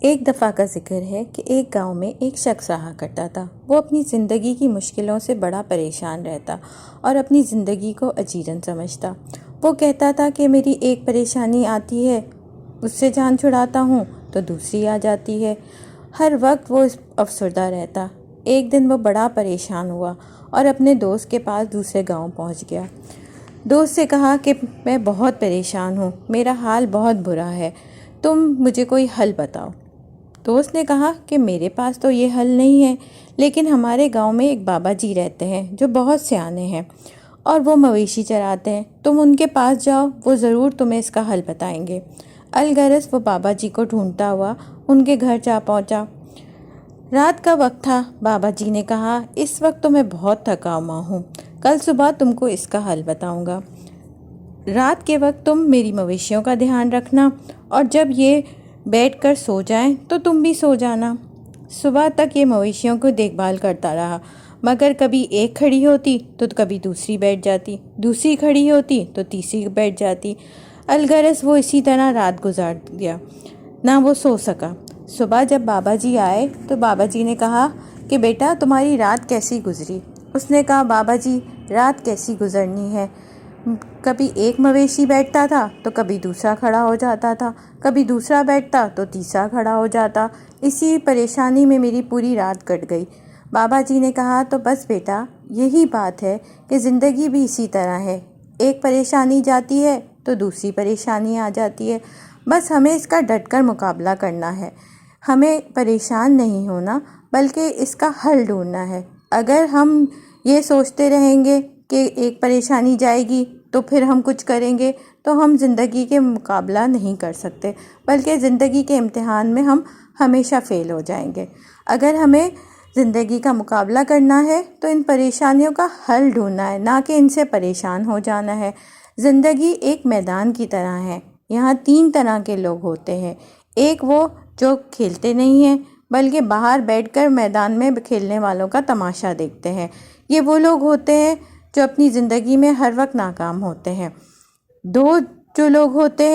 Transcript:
ایک دفعہ کا ذکر ہے کہ ایک گاؤں میں ایک شخص رہا کرتا تھا۔ وہ اپنی زندگی کی مشکلوں سے بڑا پریشان رہتا اور اپنی زندگی کو اجیرن سمجھتا۔ وہ کہتا تھا کہ میری ایک پریشانی آتی ہے، اس سے جان چھڑاتا ہوں تو دوسری آ جاتی ہے۔ ہر وقت وہ افسردہ رہتا۔ ایک دن وہ بڑا پریشان ہوا اور اپنے دوست کے پاس دوسرے گاؤں پہنچ گیا۔ دوست سے کہا کہ میں بہت پریشان ہوں، میرا حال بہت برا ہے، تم مجھے کوئی حل بتاؤ۔ دوست نے کہا کہ میرے پاس تو یہ حل نہیں ہے، لیکن ہمارے گاؤں میں ایک بابا جی رہتے ہیں جو بہت سیانے ہیں اور وہ مویشی چراتے ہیں، تم ان کے پاس جاؤ، وہ ضرور تمہیں اس کا حل بتائیں گے۔ الغرض وہ بابا جی کو ڈھونڈتا ہوا ان کے گھر جا پہنچا۔ رات کا وقت تھا۔ بابا جی نے کہا اس وقت تو میں بہت تھکا ہوا ہوں، کل صبح تم کو اس کا حل بتاؤں گا۔ رات کے وقت تم میری مویشیوں کا دھیان رکھنا اور جب یہ بیٹھ کر سو جائیں تو تم بھی سو جانا۔ صبح تک یہ مویشیوں کو دیکھ بھال کرتا رہا، مگر کبھی ایک کھڑی ہوتی تو کبھی دوسری بیٹھ جاتی، دوسری کھڑی ہوتی تو تیسری بیٹھ جاتی۔ الغرض وہ اسی طرح رات گزار دیا، نہ وہ سو سکا۔ صبح جب بابا جی آئے تو بابا جی نے کہا کہ بیٹا تمہاری رات کیسی گزری؟ اس نے کہا بابا جی رات کیسی گزرنی ہے، کبھی ایک مویشی بیٹھتا تھا تو کبھی دوسرا کھڑا ہو جاتا تھا، کبھی دوسرا بیٹھتا تو تیسرا کھڑا ہو جاتا، اسی پریشانی میں میری پوری رات کٹ گئی۔ بابا جی نے کہا تو بس بیٹا یہی بات ہے کہ زندگی بھی اسی طرح ہے، ایک پریشانی جاتی ہے تو دوسری پریشانی آ جاتی ہے، بس ہمیں اس کا ڈٹ کر مقابلہ کرنا ہے، ہمیں پریشان نہیں ہونا بلکہ اس کا حل ڈھونڈنا ہے۔ اگر ہم یہ سوچتے رہیں گے کہ ایک پریشانی جائے گی تو پھر ہم کچھ کریں گے تو ہم زندگی کے مقابلہ نہیں کر سکتے، بلکہ زندگی کے امتحان میں ہم ہمیشہ فیل ہو جائیں گے۔ اگر ہمیں زندگی کا مقابلہ کرنا ہے تو ان پریشانیوں کا حل ڈھونڈنا ہے، نہ کہ ان سے پریشان ہو جانا ہے۔ زندگی ایک میدان کی طرح ہے، یہاں 3 طرح کے لوگ ہوتے ہیں۔ ایک وہ جو کھیلتے نہیں ہیں بلکہ باہر بیٹھ کر میدان میں کھیلنے والوں کا تماشا دیکھتے ہیں، یہ وہ لوگ ہوتے ہیں جو اپنی زندگی میں ہر وقت ناکام ہوتے ہیں۔ 2 جو لوگ ہوتے ہیں